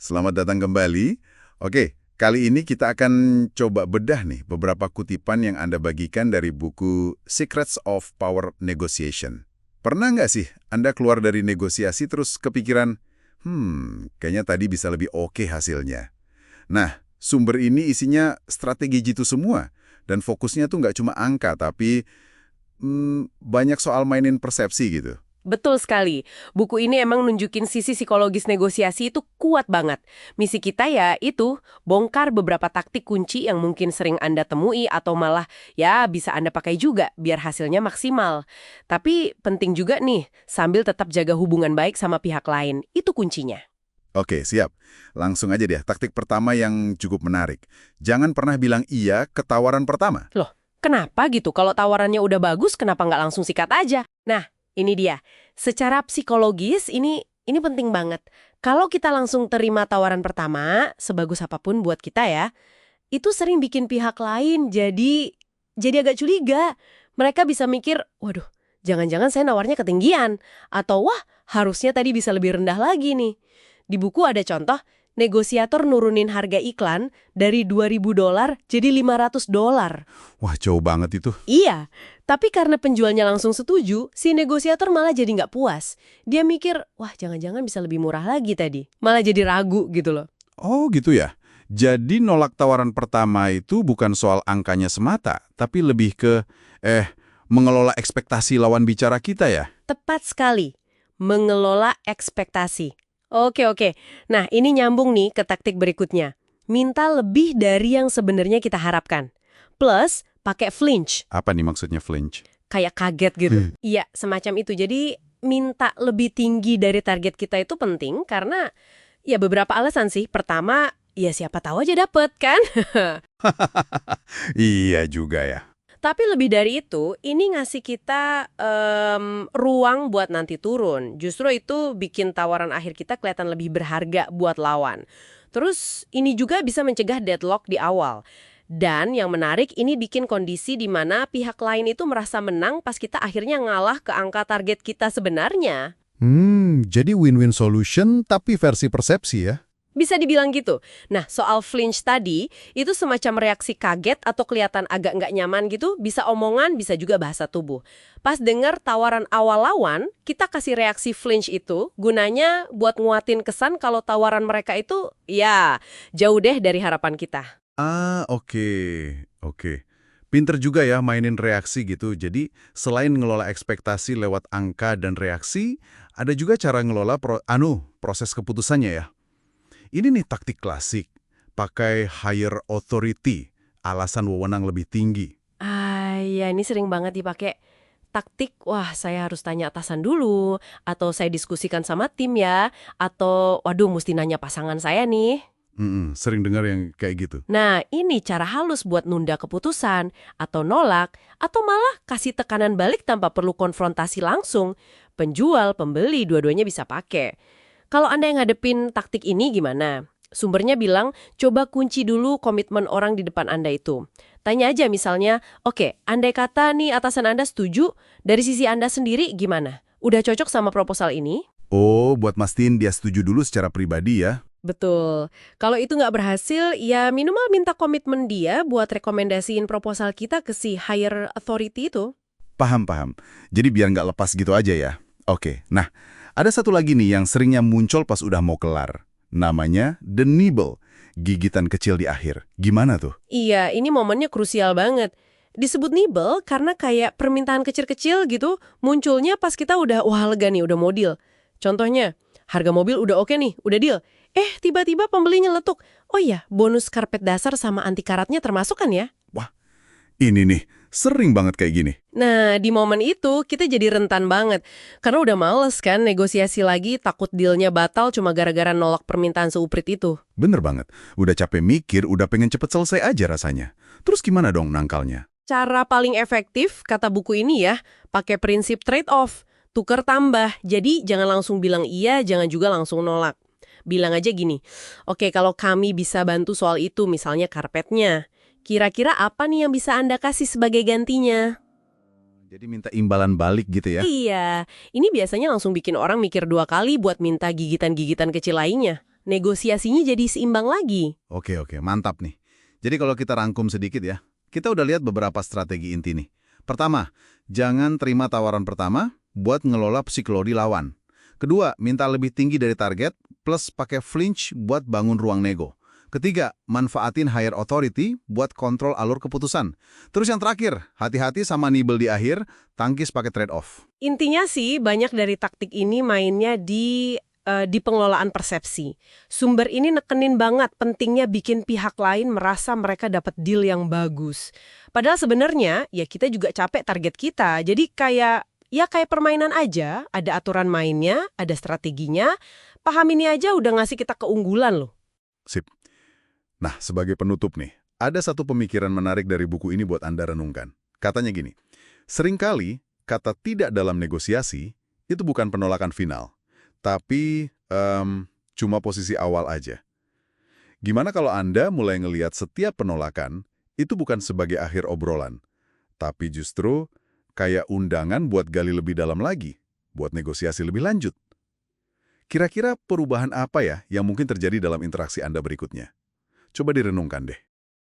selamat datang kembali. Oke, kali ini kita akan coba bedah nih beberapa kutipan yang Anda bagikan dari buku Secrets of Power Negotiation. Pernah nggak sih Anda keluar dari negosiasi terus kepikiran, kayaknya tadi bisa lebih oke hasilnya. Nah, sumber ini isinya strategi jitu semua, dan fokusnya tuh nggak cuma angka, tapi banyak soal mainin persepsi gitu. Betul sekali. Buku ini emang nunjukin sisi psikologis negosiasi itu kuat banget. Misi kita ya itu, bongkar beberapa taktik kunci yang mungkin sering Anda temui atau malah ya bisa Anda pakai juga biar hasilnya maksimal. Tapi penting juga nih, sambil tetap jaga hubungan baik sama pihak lain. Itu kuncinya. Oke, siap. Langsung aja deh, taktik pertama yang cukup menarik. Jangan pernah bilang iya ke tawaran pertama. Loh, kenapa gitu? Kalau tawarannya udah bagus, kenapa nggak langsung sikat aja? Nah, ini dia. Secara psikologis, ini penting banget. Kalau kita langsung terima tawaran pertama, sebagus apapun buat kita ya, itu sering bikin pihak lain jadi agak curiga. Mereka bisa mikir, waduh, jangan-jangan saya nawarnya ketinggian. Atau wah, harusnya tadi bisa lebih rendah lagi nih. Di buku ada contoh, negosiator nurunin harga iklan dari $2.000 jadi $500. Wah, jauh banget itu. Iya, tapi karena penjualnya langsung setuju, si negosiator malah jadi nggak puas. Dia mikir, wah jangan-jangan bisa lebih murah lagi tadi. Malah jadi ragu gitu loh. Oh, gitu ya. Jadi nolak tawaran pertama itu bukan soal angkanya semata, tapi lebih ke, mengelola ekspektasi lawan bicara kita ya? Tepat sekali, mengelola ekspektasi. Oke. Nah, ini nyambung nih ke taktik berikutnya. Minta lebih dari yang sebenarnya kita harapkan. Plus, pakai flinch. Apa nih maksudnya flinch? Kayak kaget gitu. Iya, semacam itu. Jadi, minta lebih tinggi dari target kita itu penting karena ya beberapa alasan sih. Pertama, ya siapa tahu aja dapet kan? Iya juga ya. Tapi lebih dari itu, ini ngasih kita ruang buat nanti turun. Justru itu bikin tawaran akhir kita kelihatan lebih berharga buat lawan. Terus ini juga bisa mencegah deadlock di awal. Dan yang menarik, ini bikin kondisi di mana pihak lain itu merasa menang pas kita akhirnya ngalah ke angka target kita sebenarnya. Jadi win-win solution tapi versi persepsi ya? Bisa dibilang gitu. Nah, soal flinch tadi, itu semacam reaksi kaget atau kelihatan agak nggak nyaman gitu, bisa omongan, bisa juga bahasa tubuh. Pas dengar tawaran awal lawan, kita kasih reaksi flinch itu, gunanya buat nguatin kesan kalau tawaran mereka itu, ya, jauh deh dari harapan kita. Oke. Pinter juga ya mainin reaksi gitu. Jadi, selain ngelola ekspektasi lewat angka dan reaksi, ada juga cara ngelola proses keputusannya ya. Ini nih taktik klasik, pakai higher authority, alasan wewenang lebih tinggi. Ya ini sering banget dipakai taktik, wah saya harus tanya atasan dulu, atau saya diskusikan sama tim ya, atau waduh mesti nanya pasangan saya nih. Sering dengar yang kayak gitu. Nah, ini cara halus buat nunda keputusan, atau nolak, atau malah kasih tekanan balik tanpa perlu konfrontasi langsung. Penjual, pembeli, dua-duanya bisa pakai. Kalau Anda yang ngadepin taktik ini gimana? Sumbernya bilang, coba kunci dulu komitmen orang di depan Anda itu. Tanya aja misalnya, oke, andai kata nih atasan Anda setuju, dari sisi Anda sendiri gimana? Udah cocok sama proposal ini? Oh, buat mastiin dia setuju dulu secara pribadi ya? Betul. Kalau itu nggak berhasil, ya minimal minta komitmen dia buat rekomendasiin proposal kita ke si higher authority itu. Paham. Jadi biar nggak lepas gitu aja ya? Oke, nah, ada satu lagi nih yang seringnya muncul pas udah mau kelar. Namanya the nibble, gigitan kecil di akhir. Gimana tuh? Iya, ini momennya krusial banget. Disebut nibble karena kayak permintaan kecil-kecil gitu, munculnya pas kita udah, wah lega nih, udah mau deal. Contohnya, harga mobil udah oke nih, udah deal. Tiba-tiba pembelinya letuk. Oh iya, bonus karpet dasar sama anti karatnya termasuk kan ya? Wah, ini nih, sering banget kayak gini. Nah, di momen itu kita jadi rentan banget. Karena udah males kan negosiasi lagi, takut dealnya batal cuma gara-gara nolak permintaan seuprit itu. Bener banget. Udah capek mikir, udah pengen cepet selesai aja rasanya. Terus gimana dong nangkalnya? Cara paling efektif, kata buku ini ya, pakai prinsip trade-off. Tukar tambah. Jadi jangan langsung bilang iya, jangan juga langsung nolak. Bilang aja gini, oke kalau kami bisa bantu soal itu, misalnya karpetnya. Kira-kira apa nih yang bisa Anda kasih sebagai gantinya? Jadi minta imbalan balik gitu ya? Iya, ini biasanya langsung bikin orang mikir 2 kali buat minta gigitan-gigitan kecil lainnya. negosiasinya jadi seimbang lagi. Oke, mantap nih. Jadi kalau kita rangkum sedikit ya, kita udah lihat beberapa strategi inti nih. Pertama, jangan terima tawaran pertama buat ngelola psikologi lawan. Kedua, minta lebih tinggi dari target, plus pakai flinch buat bangun ruang nego. Ketiga, manfaatin higher authority buat kontrol alur keputusan. Terus yang terakhir, hati-hati sama nibel di akhir, tangkis pakai trade-off. Intinya sih, banyak dari taktik ini mainnya di pengelolaan persepsi. Sumber ini nekenin banget pentingnya bikin pihak lain merasa mereka dapat deal yang bagus. Padahal sebenarnya, ya kita juga capek target kita. Jadi kayak permainan aja, ada aturan mainnya, ada strateginya. Paham ini aja udah ngasih kita keunggulan loh. Sip. Nah, sebagai penutup nih, ada satu pemikiran menarik dari buku ini buat Anda renungkan. Katanya gini, seringkali kata tidak dalam negosiasi itu bukan penolakan final, tapi cuma posisi awal aja. Gimana kalau Anda mulai ngelihat setiap penolakan itu bukan sebagai akhir obrolan, tapi justru kayak undangan buat gali lebih dalam lagi, buat negosiasi lebih lanjut. Kira-kira perubahan apa ya yang mungkin terjadi dalam interaksi Anda berikutnya? Coba direnungkan deh.